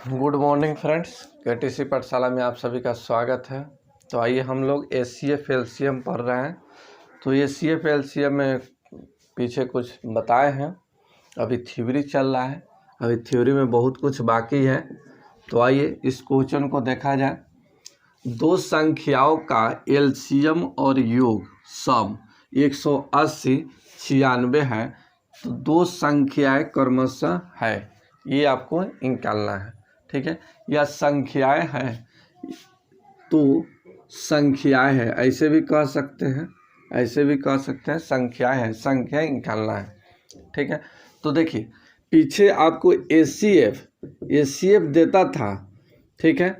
Good morning friends, KTC पाठशाला में आप सभी का स्वागत है। तो आइए हम लोग एचसीएफ एलसीएम पढ़ रहे हैं। तो एचसीएफ एलसीएम में पीछे कुछ बताए हैं, अभी थ्योरी चल रहा है, अभी थ्योरी में बहुत कुछ बाकी है। तो आइए इस क्वेश्चन को देखा जाए। दो संख्याओं का एलसीएम और योग सम 180 96 है, तो दो संख्याएं क्रमशः है, ये आपको निकालना है। ठीक है, या संख्याएं हैं, तो संख्याएं है, ऐसे भी कह सकते हैं, ऐसे भी कह सकते हैं, संख्याएं हैं, संख्याएं निकालना है। ठीक है, तो देखिए पीछे आपको एचसीएफ देता था, ठीक है,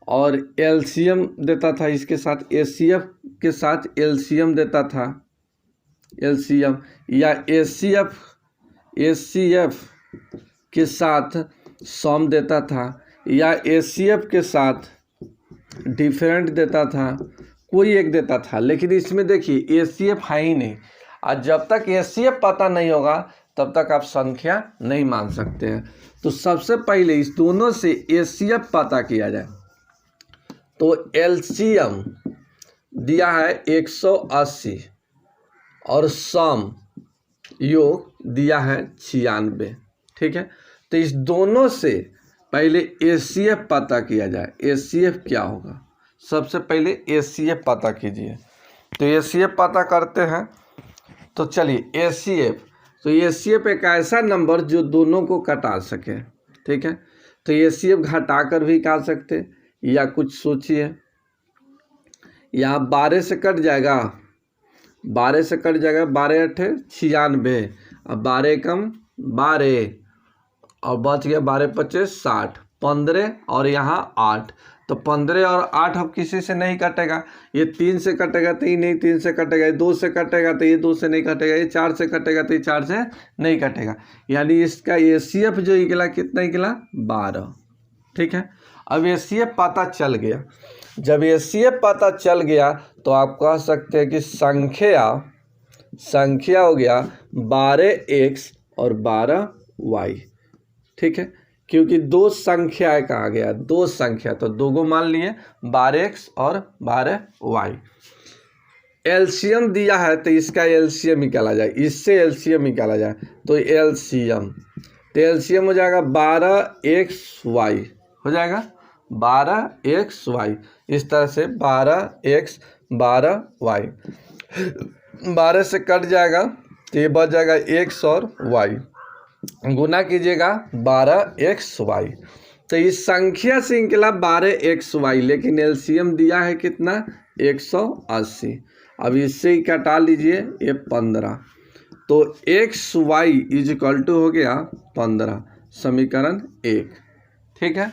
और एलसीएम देता था, इसके साथ एचसीएफ के साथ एलसीएम देता था, एलसीएम या एचसीएफ के साथ सम देता था, या एचसीएफ के साथ डिफरेंट देता था, कोई एक देता था। लेकिन इसमें देखिए एचसीएफ है ही नहीं, और जब तक एचसीएफ पता नहीं होगा तब तक आप संख्या नहीं मान सकते हैं। तो सबसे पहले इस दोनों से एचसीएफ पता किया जाए। तो एलसीएम दिया है 180 और सम योग दिया है 96। ठीक है, तो इस दोनों से पहले एचसीएफ पता किया जाए। एचसीएफ क्या होगा, सबसे पहले एचसीएफ पता कीजिए। तो एचसीएफ पता करते हैं। तो चलिए एचसीएफ, तो एचसीएफ एक ऐसा नंबर जो दोनों को घटा सके। ठीक है, तो एचसीएफ घटा कर भी निकाल सकते, या कुछ सोचिए, यहाँ 12 से कट जाएगा, 12 से कट जाएगा, 12 8 96, अब 12 कम 12 और बच गया 12 25 60, 15 और यहाँ 8, तो 15 और 8 अब किसी से नहीं कटेगा। ये 3 से कटेगा तो ये नहीं 3 से कटेगा, ये 2 से कटेगा तो ये 2 से नहीं कटेगा, ये 4 से कटेगा तो ये 4 से नहीं कटेगा। यानी इसका एचसीएफ जो निकला कितना निकला, 12। ठीक है, अब एचसीएफ पता चल गया। जब एचसीएफ पता चल गया तो आप कह सकते हैं कि संख्या हो गया 12x और 12y। ठीक है, क्योंकि दो संख्याएं कहा गया, दो संख्या, तो दो को मान लिए 12x और 12y। एलसीएम दिया है तो इसका एलसीएम निकाला जाए, इससे एलसीएम निकाला जाए। तो एलसीएम हो जाएगा 12xy, हो जाएगा 12xy। इस तरह से 12x 12y, 12 से कट जाएगा तो ये बच जाएगा x और y, गुना कीजिएगा 12xy। तो इस संख्या से निकला 12xy, लेकिन एलसीएम दिया है कितना, 180। अब इससे ही कटा लीजिए, ये 15, तो xy इक्वल टू हो गया 15, समीकरण 1। ठीक है,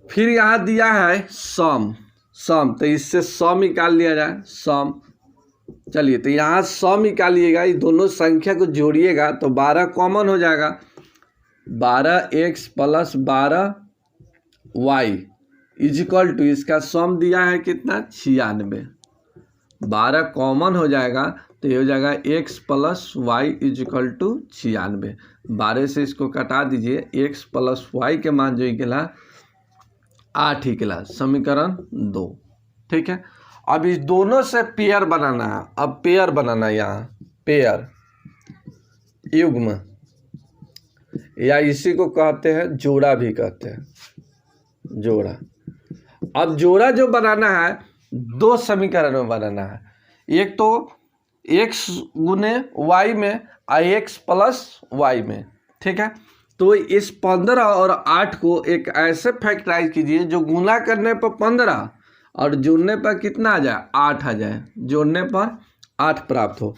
फिर यहाँ दिया है सम, तो इससे सम निकाल लिया जाए, सम। चलिए, तो यहाँ सम निकालिएगा, ये दोनों संख्या को जोड़िएगा तो 12 कॉमन हो जाएगा, 12x plus 12y equal to, इसका सम दिया है कितना, 96। 12 कॉमन हो जाएगा तो ये हो जाएगा x plus y equal to 96। 12 से इसको कटा दीजिए, x प्लस वाई के मान जो निकला 8 निकला, समीकरण 2। ठीक है, अब इस दोनों से पेयर बनाना है। अब पेयर बनाना, यहाँ पेयर, युग्म, या इसी को कहते हैं जोड़ा भी कहते हैं, जोड़ा। अब जोड़ा जो बनाना है, दो समीकरण में बनाना है। एक तो x गुने y में और x प्लस वाई में। ठीक है, तो इस 15 और 8 को एक ऐसे फैक्टराइज कीजिए जो गुना करने पर 15 और जोड़ने पर कितना आ जाए, 8 आ जाए, जोड़ने पर 8 प्राप्त हो।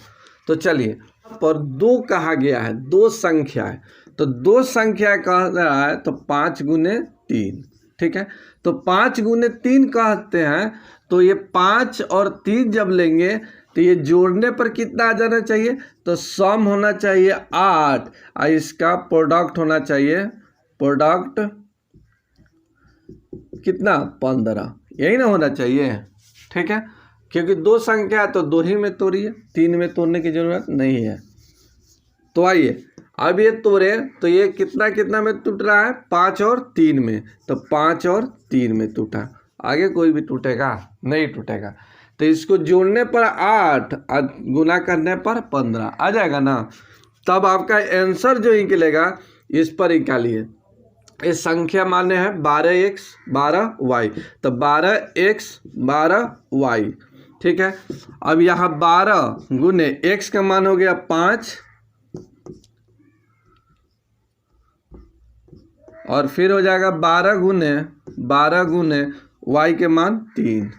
तो चलिए, पर 2 कहा गया है, दो संख्या है, तो दो संख्या कह रहा है तो 5 गुने 3। ठीक है, तो 5 गुने 3 कहते हैं, तो ये 5 और 3 जब लेंगे तो ये जोड़ने पर कितना आ जाना चाहिए, तो सम होना चाहिए 8 और इसका प्रोडक्ट होना चाहिए, प्रोडक्ट कितना, 15, यही ना होना चाहिए। ठीक है, क्योंकि दो संख्या है तो 2 ही में तोड़िए, 3 में तोड़ने की जरूरत नहीं है। तो आइए अब ये तोड़े तो ये कितना कितना में टूट रहा है, 5 और 3 में, तो 5 और 3 में टूटा। आगे कोई भी टूटेगा नहीं टूटेगा। तो इसको जोड़ने पर 8 और गुना करने पर 15 आ जाएगा ना। तब आपका आंसर जो निकलेगा इस पर निकालिए। इस संख्या मान्य है 12x 12y, तो 12x 12y, ठीक है। अब यहाँ 12 गुने x का मान हो गया 5 और फिर हो जाएगा 12 गुने y के मान 3,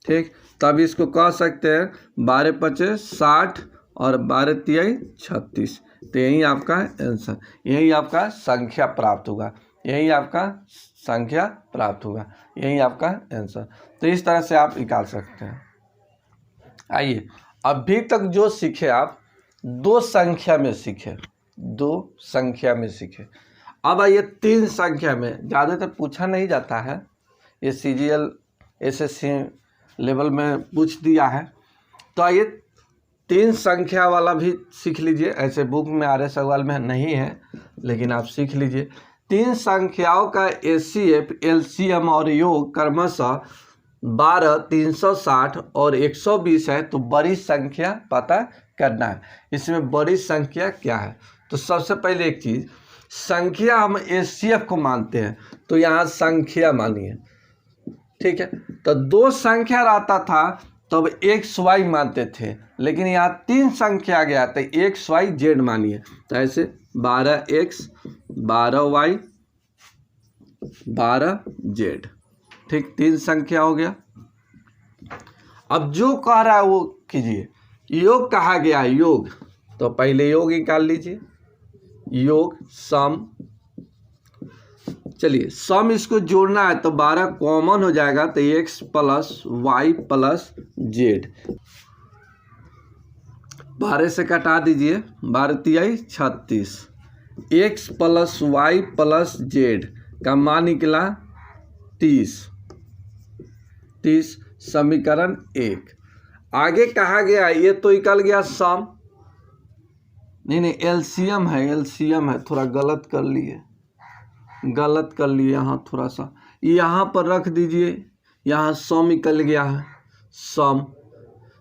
ठीक। तब इसको कह सकते हैं 12 पचे 60 और 12 तिहाई 36। तो यही आपका आंसर, यही आपका संख्या प्राप्त होगा, यही आपका संख्या प्राप्त होगा, यही आपका आंसर। तो इस तरह से आप निकाल सकते हैं। आइए, अभी तक जो सीखे आप दो संख्या में सीखे, दो संख्या में सीखे। अब आइए तीन संख्या में। ज़्यादातर पूछा नहीं जाता है, ये CGL SSC लेवल में पूछ दिया है। तो आइए तीन संख्या वाला भी सीख लीजिए। ऐसे बुक में RS अग्रवाल में नहीं है, लेकिन आप सीख लीजिए। तीन संख्याओं का HCF LCM और योग क्रमशः 12, 360 और 120 है। तो बड़ी संख्या पता करना है। इसमें बड़ी संख्या क्या है? तो सबसे पहले एक चीज़, संख्या हम HCF को मानते हैं, तो यहाँ संख्या मानिए, ठीक है। तो दो संख्या रहता था तब XY मानते थे, लेकिन यहाँ तीन संख्या आ गया तो XYZ मानिए। तो ऐसे 12X 12Y 12Z, ठीक, तीन संख्या हो गया। अब जो कह रहा है वो कीजिए। योग कहा गया है, योग, तो पहले योग निकाल लीजिए। योग सम, चलिए सम इसको जोड़ना है तो 12 कॉमन हो जाएगा, तो x plus y plus z, 12 से कटा दीजिए, 12 तिहाई 36, x plus y plus z का मान निकला 30, समीकरण 1। आगे कहा गया, ये तो निकल गया सम, नहीं एलसीएम है, एलसीएम है, थोड़ा गलत कर लिए यहाँ थोड़ा सा, यहाँ पर रख दीजिए, यहाँ सम निकल गया है सम।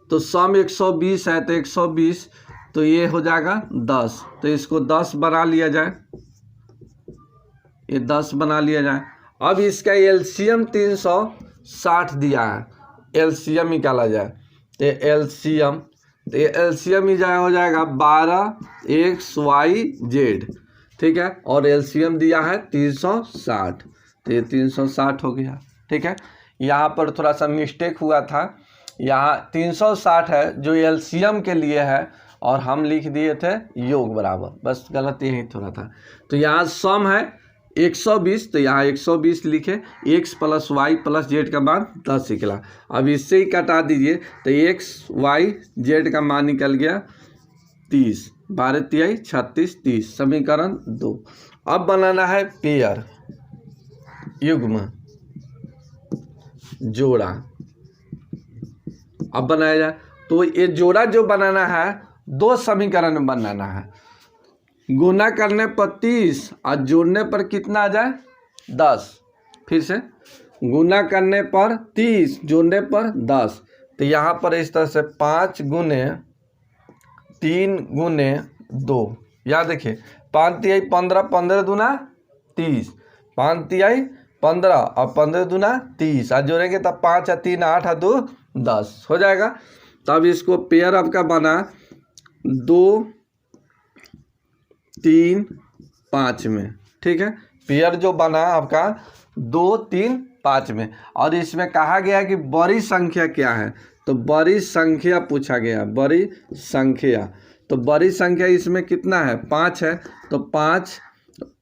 तो सम 120 है, तो 120, तो ये हो जाएगा 10, तो इसको 10 बना लिया जाए, ये 10 बना लिया जाए। अब इसका एलसीएम 360 दिया है, एलसीएम निकाला जाए, तो एलसीएम ही हो जाएगा 12XYZ, ठीक है। और एलसीएम दिया है 360, तो ये 360 हो गया, ठीक है। यहाँ पर थोड़ा सा मिस्टेक हुआ था, यहाँ 360 है जो एलसीएम के लिए है, और हम लिख दिए थे योग बराबर, बस गलत यही थोड़ा था। तो यहाँ सम है 120, तो यहाँ 120 लिखे, x plus y plus z का मान 10 निकला। अब इससे ही कटा दीजिए, तो XYZ का मान निकल गया 30, 12 तिहाई 36, 30, समीकरण 2। अब बनाना है पेयर, युग्म, जोड़ा। अब बनाया जाए तो ये जोड़ा जो बनाना है दो समीकरण में बनाना है। गुना करने पर 30 और जोड़ने पर कितना आ जाए 10, फिर से गुना करने पर 30 जोड़ने पर 10, तो यहाँ पर इस तरह से 5 गुने 3 गुने 2, याद देखिए 5 तिहाई 15, 15 दूना 30, 5 तिहाई 15 और 15 दूना 30, और जोड़ेंगे तब 5 और 3 8 और 2 10 हो जाएगा। तब इसको पेयर आपका बना 2 3 5 में, ठीक है। पेयर जो बना आपका 2 3 5 में, और इसमें कहा गया है कि बड़ी संख्या क्या है, तो बड़ी संख्या पूछा गया, बड़ी संख्या। तो बड़ी संख्या इसमें कितना है 5 है, तो 5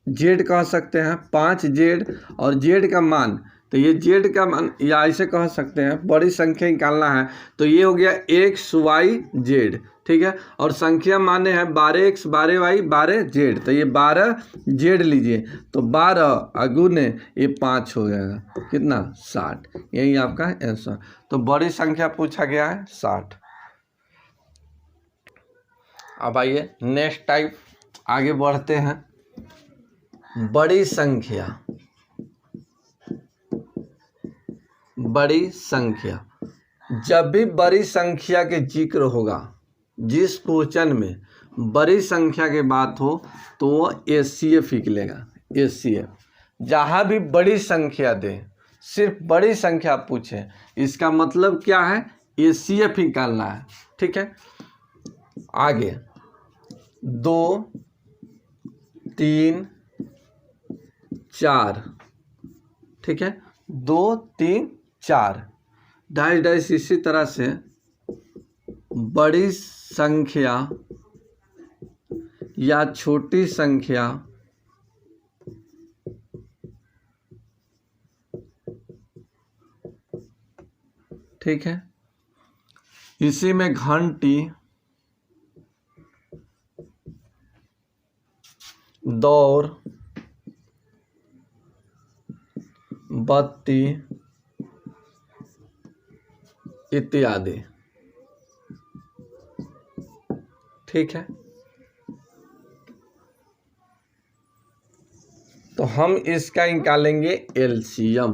जेड कह सकते हैं, 5 जेड, और जेड का मान, तो ये जेड का मान या ऐसे कह सकते हैं, बड़ी संख्या निकालना है तो ये हो गया XYZ, ठीक है। और संख्या माने है 12x 12y 12z, तो ये 12z लीजिए, तो 12 गुने ये 5 हो जाएगा कितना 60, यही आपका आंसर। तो बड़ी संख्या पूछा गया है 60। अब आइए नेक्स्ट टाइप, आगे बढ़ते हैं। बड़ी संख्या, बड़ी संख्या, जब भी बड़ी संख्या के जिक्र होगा, जिस क्वेश्चन में बड़ी संख्या की बात हो तो वो HCF निकलेगा। HCF जहाँ भी बड़ी संख्या दे, सिर्फ बड़ी संख्या पूछे, इसका मतलब क्या है, HCF निकालना है। ठीक है, आगे 2 3 4, ठीक है, 2 3 4 डैश डैश। इसी तरह से बड़ी संख्या या छोटी संख्या ठीक है, इसी में घंटी, दौर, बत्ती इत्यादि। ठीक है, तो हम इसका निकालेंगे LCM,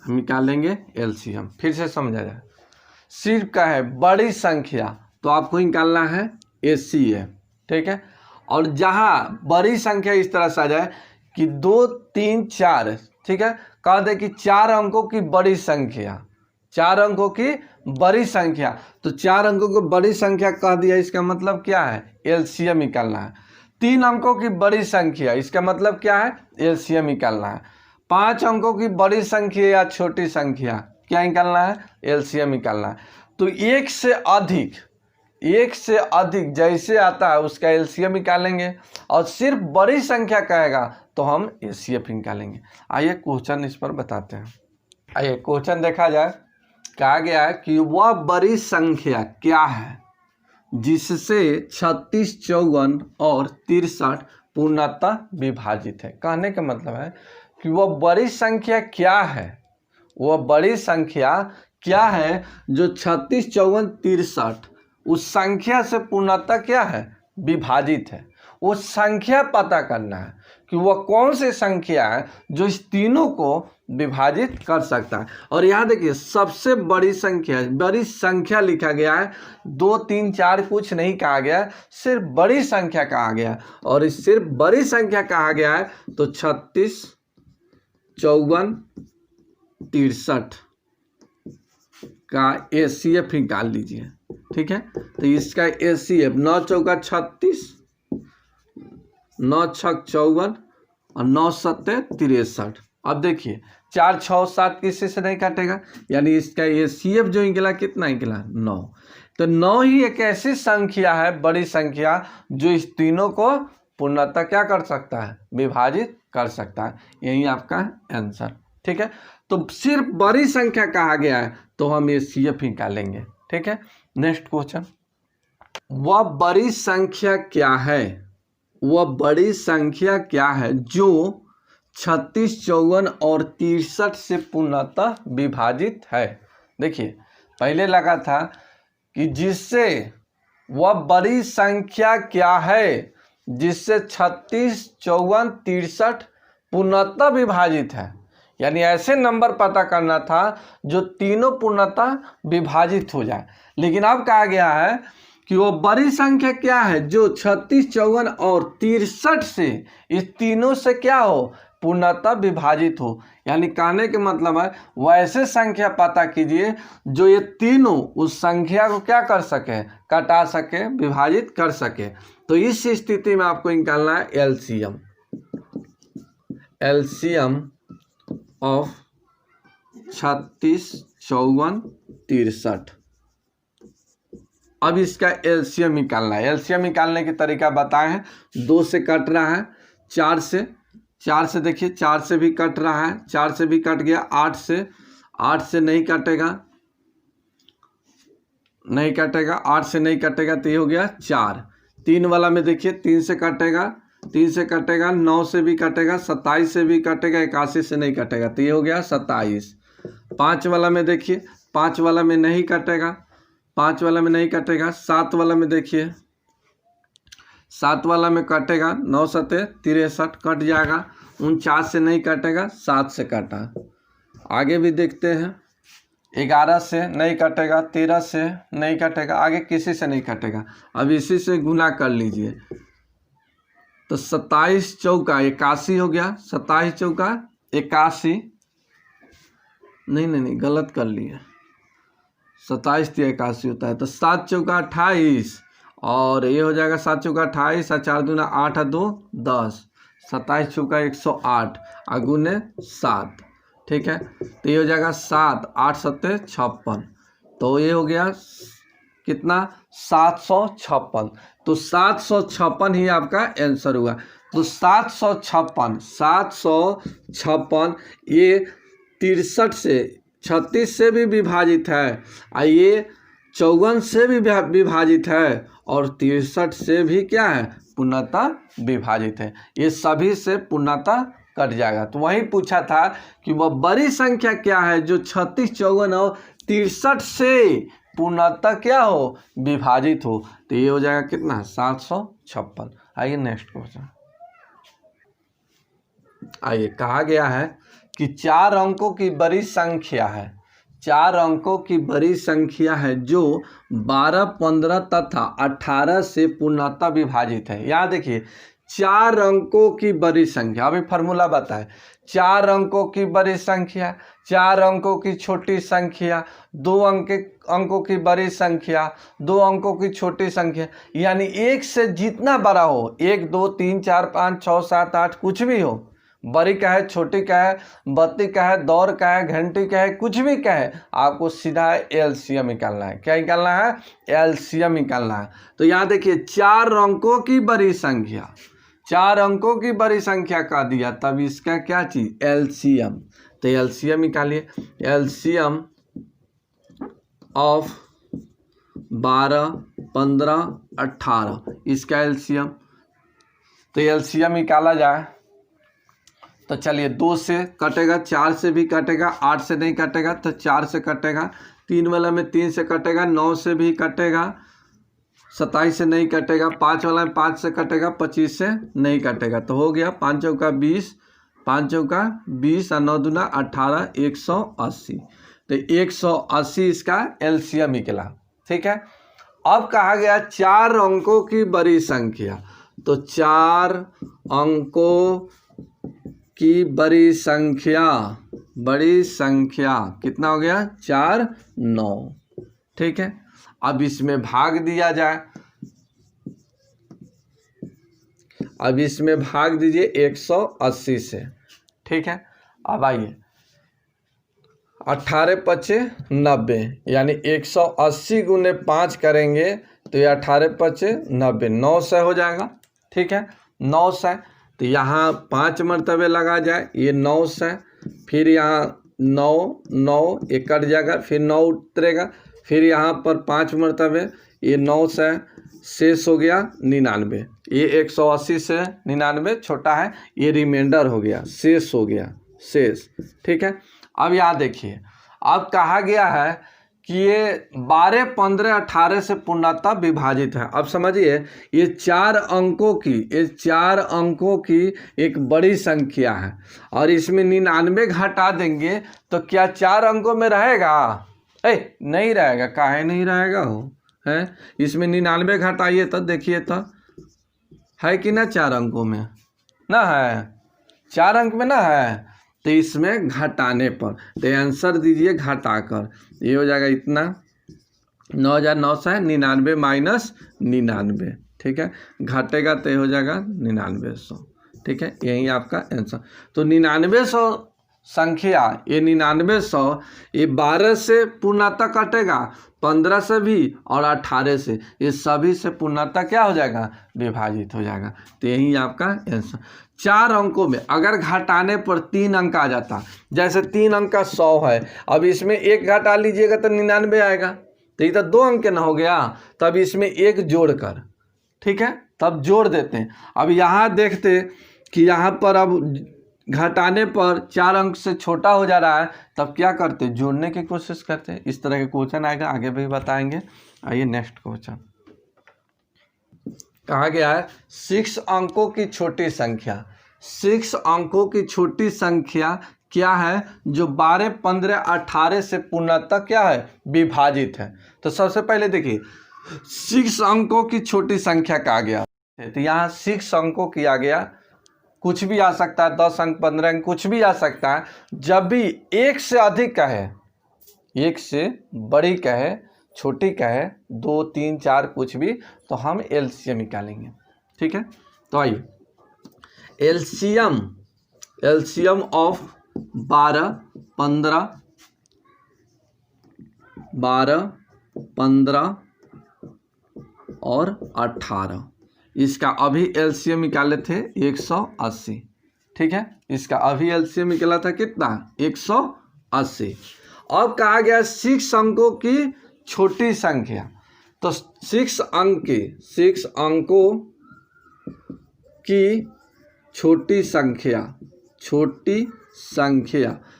हम निकालेंगे LCM। फिर से समझा जाए, सिर्फ का है बड़ी संख्या तो आपको निकालना है HCF। ठीक है, और जहाँ बड़ी संख्या इस तरह से आ जाए कि 2 3 4, ठीक है, कह दे कि 4 अंकों की बड़ी संख्या, 4 अंकों की बड़ी संख्या, तो 4 अंकों की बड़ी संख्या कह दिया, इसका मतलब क्या है, LCM निकालना है। 3 अंकों की बड़ी संख्या, इसका मतलब क्या है, LCM निकालना है। 5 अंकों की बड़ी संख्या या छोटी संख्या, क्या निकालना है, LCM निकालना है। तो एक से अधिक जैसे आता है उसका LCM निकालेंगे, और सिर्फ बड़ी संख्या कहेगा तो हम HCF निकालेंगे। आइए क्वेश्चन इस पर बताते हैं। आइए क्वेश्चन देखा जाए, कहा गया है कि वह बड़ी संख्या क्या है जिससे 36, 54 और 63 पूर्णतः विभाजित है। कहने का मतलब है कि वह बड़ी संख्या क्या है, वह बड़ी संख्या क्या है जो 36, 54, 63 उस संख्या से पूर्णतः क्या है, विभाजित है। वो संख्या पता करना है कि वह कौन सी संख्या है जो इस तीनों को विभाजित कर सकता है। और यहाँ देखिए सबसे बड़ी संख्या लिखा गया है, 2 3 4 कुछ नहीं कहा गया, सिर्फ बड़ी संख्या कहा गया। और इस सिर्फ बड़ी संख्या कहा गया है तो 36, 54, 63 का HCF निकाल लीजिए। ठीक है, तो इसका HCF 9 चौका 36, 9 छक 54 और 9 सत्ते 63। अब देखिए 4 6 7 किसी से नहीं काटेगा, यानी इसका HCF जो निकला कितना निकला, 9। तो 9 ही एक ऐसी संख्या है, बड़ी संख्या, जो इस तीनों को पूर्णतः क्या कर सकता है, विभाजित कर सकता है। यही आपका आंसर। ठीक है, तो सिर्फ बड़ी संख्या कहा गया है तो हम HCF निकालेंगे। ठीक है, नेक्स्ट क्वेश्चन, वह बड़ी संख्या क्या है, वह बड़ी संख्या क्या है जो 36, 54 और 63 से पूर्णतः विभाजित है। देखिए पहले लगा था कि जिससे, वह बड़ी संख्या क्या है जिससे 36, 54, 63 पूर्णतः विभाजित है, यानी ऐसे नंबर पता करना था जो तीनों पूर्णतः विभाजित हो जाए। लेकिन अब कहा गया है कि वो बड़ी संख्या क्या है जो 36, 54 और 63 से, इस तीनों से क्या हो, पूर्णतः विभाजित हो। यानी कहने के मतलब है वैसे संख्या पता कीजिए जो ये तीनों उस संख्या को क्या कर सके, कटा सके, विभाजित कर सके। तो इस स्थिति में आपको निकालना है LCM, LCM ऑफ 36, 54, 63। अब इसका LCM निकालना है। LCM निकालने के तरीका बताए हैं, 2 से कट रहा है, 4 से देखिए 4 से भी कट रहा है, 4 से भी कट गया, 8 से नहीं कटेगा, 8 से नहीं कटेगा तो ये हो गया 4। 3 वाला में देखिए 3 से कटेगा, 9 से भी कटेगा, 27 से भी कटेगा, 81 से नहीं कटेगा तो ये हो गया 27। 5 वाला में देखिए, 5 वाला में नहीं कटेगा, 7 वाला में देखिए 7 वाला में कटेगा, 9 सते 63 कट जाएगा, 49 से नहीं कटेगा, 7 से कटा। आगे भी देखते हैं, 11 से नहीं कटेगा, 13 से नहीं कटेगा, आगे किसी से नहीं कटेगा। अब इसी से गुना कर लीजिए तो 27 चौका 81 हो गया, 27 चौका 81, नहीं गलत कर लिए, 27 से 81 होता है, तो 7 चौका 28 और ये हो जाएगा 7 चौका 28 और 4 दूना 8 और 2 10, 27 चौका 108 अगुने 7, ठीक है। तो ये हो जाएगा 7 8 सत्ते 56, तो ये हो गया कितना 756। तो 756 ही आपका आंसर हुआ। तो 756 ये 63 से 36 से भी विभाजित है, और ये 54 से भी विभाजित है, और 63 से भी क्या है पूर्णतः विभाजित है। ये सभी से पूर्णतः कट जाएगा। तो वही पूछा था कि वह बड़ी संख्या क्या है जो 36 54 और 63 से पूर्णतः क्या हो विभाजित हो। तो ये हो जाएगा कितना 756। आइए नेक्स्ट क्वेश्चन। आइए कहा गया है कि 4 अंकों की बड़ी संख्या है, 4 अंकों की बड़ी संख्या है जो 12 15 तथा 18 से पूर्णतः विभाजित है। यहाँ देखिए 4 अंकों की बड़ी संख्या, अभी फार्मूला बताए, 4 अंकों की बड़ी संख्या, 4 अंकों की छोटी संख्या, 2 अंकों की बड़ी संख्या, 2 अंकों की छोटी संख्या, यानी एक से जितना बड़ा हो, 1 2 3 4 5 6 7 8 कुछ भी हो, बड़ी का है छोटी का है बत्ती का है दौर का है घंटी का है कुछ भी का है, आपको सीधा एलसीएम निकालना है। क्या निकालना है? एलसीएम निकालना है। तो यहाँ देखिए 4 अंकों की बड़ी संख्या, 4 अंकों की बड़ी संख्या का दिया, तब इसका क्या चीज एलसीएम। तो एलसीएम निकालिए, एलसीएम ऑफ 12 15 18, इसका एलसीएम। तो एलसीएम निकाला जाए तो चलिए 2 से कटेगा, 4 से भी कटेगा, 8 से नहीं कटेगा तो 4 से कटेगा, 3 वाला में 3 से कटेगा, 9 से भी कटेगा, 27 से नहीं कटेगा, 5 वाला में 5 से कटेगा, 25 से नहीं कटेगा। तो हो गया 5 चौका 20, 5 चौका 20 और 9 दूना 18, 180। तो 180 इसका एलसीएम निकला। ठीक है। अब कहा गया 4 अंकों की बड़ी संख्या, तो 4 अंकों की बड़ी संख्या कितना हो गया 4 9। ठीक है। अब इसमें भाग दिया जाए, अब इसमें भाग दीजिए 180 से। ठीक है। अब आइए 18 पचे 90, यानी 180 गुने 5 करेंगे तो ये 18 पचे 90, 900 हो जाएगा। ठीक है। 900, तो यहाँ 5 मरतबे लगा जाए, ये 900, फिर यहाँ 9 9 ये कट जाएगा, फिर 9 उतरेगा, फिर यहाँ पर 5 मरतबे, ये 900 शेष हो गया 99। ये 180 से 99 छोटा है, ये रिमाइंडर हो गया, शेष हो गया शेष। ठीक है। अब यहाँ देखिए, अब कहा गया है कि ये 12 15 18 से पूर्णतः विभाजित है। अब समझिए ये 4 अंकों की एक बड़ी संख्या है, और इसमें 99 घटा देंगे तो क्या 4 अंकों में रहेगा? नहीं रहेगा। काहे नहीं रहेगा हो है? इसमें 99 घटाइए तो देखिए तो है कि ना 4 अंकों में ना है, 4 अंक में ना है, तो इसमें घटाने पर, तो आंसर दीजिए घटाकर, ये हो जाएगा इतना 9999 माइनस 99। ठीक है। घटेगा तो ये हो जाएगा 9900। ठीक है। यही आपका आंसर। तो 9900 संख्या, ये 9900 ये 12 से पूर्णतः कटेगा, 15 से भी और 18 से, ये सभी से पूर्णतः क्या हो जाएगा विभाजित हो जाएगा। तो यही आपका आंसर। 4 अंकों में अगर घटाने पर 3 अंक आ जाता, जैसे 3 अंक का 100 है, अब इसमें 1 घटा लीजिएगा तो 99 आएगा, तो ये तो 2 अंक ना हो गया, तब इसमें 1 जोड़कर, ठीक है, तब जोड़ देते हैं। अब यहाँ देखते कि यहाँ पर अब घटाने पर 4 अंक से छोटा हो जा रहा है, तब क्या करते जोड़ने की कोशिश करते। इस तरह के क्वेश्चन आएगा, आगे भी बताएंगे। आइए नेक्स्ट क्वेश्चन। कहा गया है 6 अंकों की छोटी संख्या, 6 अंकों की छोटी संख्या क्या है जो 12, 15, 18 से पूर्णतः क्या है विभाजित है। तो सबसे पहले देखिए 6 अंकों की छोटी संख्या कहा गया है, तो यहाँ 6 अंकों की आ गया, कुछ भी आ सकता है, 10 अंक 15 अंक कुछ भी आ सकता है। जब भी एक से अधिक का है, एक से बड़ी का है, छोटी का है, 2, 3, 4 कुछ भी, तो हम एलसीएम निकालेंगे। ठीक है, तो आइए एलसीएम ऑफ 12, 15 और 18, इसका अभी एलसीएम निकाले थे 180। ठीक है, इसका अभी एलसीएम निकला था कितना 180। अब कहा गया 6 अंकों की छोटी संख्या, तो 6 अंकों की छोटी संख्या,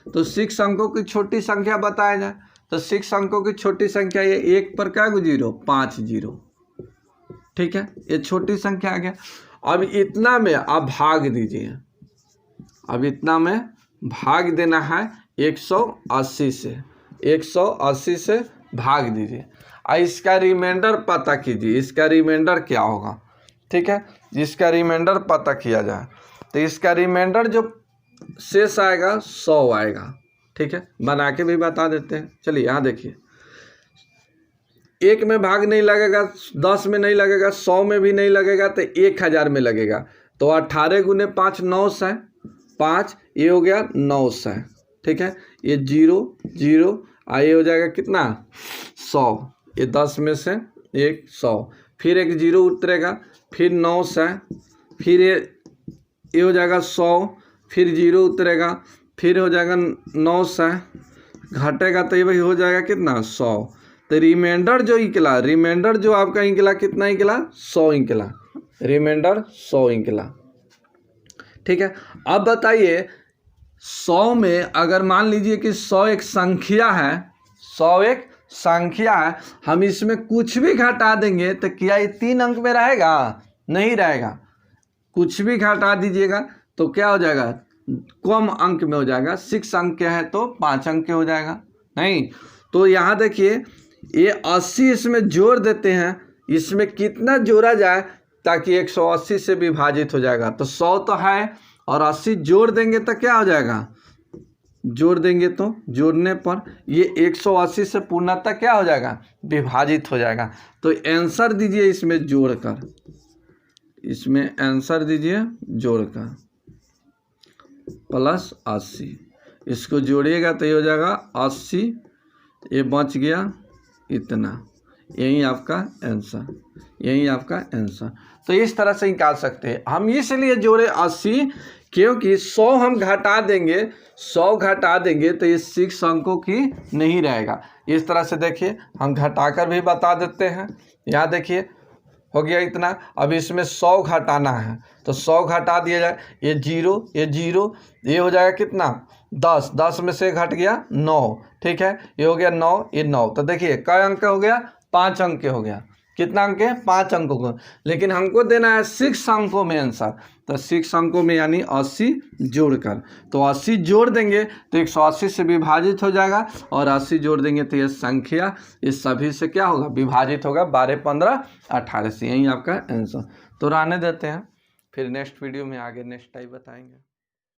तो 6 अंकों की छोटी संख्या बताया जाए तो 6 अंकों की छोटी संख्या ये 1 पर क्या 0, 5 0। ठीक है, ये छोटी संख्या आ गया। अब इतना में आप भाग दीजिए, अब इतना में भाग देना है 180 से, 180 से भाग दीजिए और इसका रिमाइंडर पता कीजिए, इसका रिमाइंडर क्या होगा। ठीक है, इसका रिमाइंडर पता किया जाए तो इसका रिमाइंडर जो शेष आएगा 100 आएगा। ठीक है, बना के भी बता देते हैं। चलिए यहाँ देखिए, 1 में भाग नहीं लगेगा, 10 में नहीं लगेगा, 100 में भी नहीं लगेगा, तो 1000 में लगेगा। तो 18 गुने 5 900, 5 ये हो गया 900। ठीक है, ये 0 0 ये हो जाएगा कितना 100, ये 10 में से 100, फिर एक 0 उतरेगा, फिर 900, फिर ये हो जाएगा 100, फिर 0 उतरेगा, फिर हो जाएगा 900, घटेगा तो ये भाई हो जाएगा कितना 100। तो रिमाइंडर जो निकला, रिमाइंडर जो आपका निकला कितना निकला 100 निकला, रिमाइंडर 100 निकला। ठीक है, अब बताइए 100 में अगर मान लीजिए कि 100 एक संख्या है, 100 एक संख्या है, हम इसमें कुछ भी घटा देंगे तो क्या ये 3 अंक में रहेगा? नहीं रहेगा। कुछ भी घटा दीजिएगा तो क्या हो जाएगा कम अंक में हो जाएगा। 6 अंक के है तो 5 अंक के हो जाएगा नहीं। तो यहाँ देखिए ये 80 इसमें जोड़ देते हैं, इसमें कितना जोड़ा जाए ताकि 180 से विभाजित हो जाएगा। तो 100 तो है और 80 जोड़ देंगे तो क्या हो जाएगा, जोड़ देंगे तो जोड़ने पर ये 180 से पूर्णतः क्या हो जाएगा विभाजित हो जाएगा। तो आंसर दीजिए इसमें जोड़कर, इसमें आंसर दीजिए जोड़कर प्लस 80, इसको जोड़िएगा तो ये हो जाएगा 80, ये बच गया इतना, यही आपका आंसर, यही आपका आंसर। तो इस तरह से निकाल सकते हैं हम। इसलिए जोड़े 80 क्योंकि 100 हम घटा देंगे, 100 घटा देंगे तो ये 6 अंकों की नहीं रहेगा। इस तरह से देखिए हम घटाकर भी बता देते हैं। यहाँ देखिए हो गया इतना, अब इसमें 100 घटाना है तो 100 घटा दिया जाए, ये 0 ये 0, ये हो जाएगा कितना 10, 10 में से घट गया 9। ठीक है, ये हो गया 9, ये 9। तो देखिए कै अंक हो गया 5 अंक के हो गया। कितना अंक है 5 अंकों को, लेकिन हमको देना है 6 अंकों में आंसर। तो 6 अंकों में यानी 80 जोड़कर, तो 80 जोड़ देंगे तो 180 से विभाजित हो जाएगा और 80 जोड़ देंगे तो ये संख्या इस सभी से क्या होगा विभाजित होगा 12, 15, 18 से। यही आपका आंसर। तो रहने देते हैं, फिर नेक्स्ट वीडियो में आगे नेक्स्ट टाइप बताएंगे।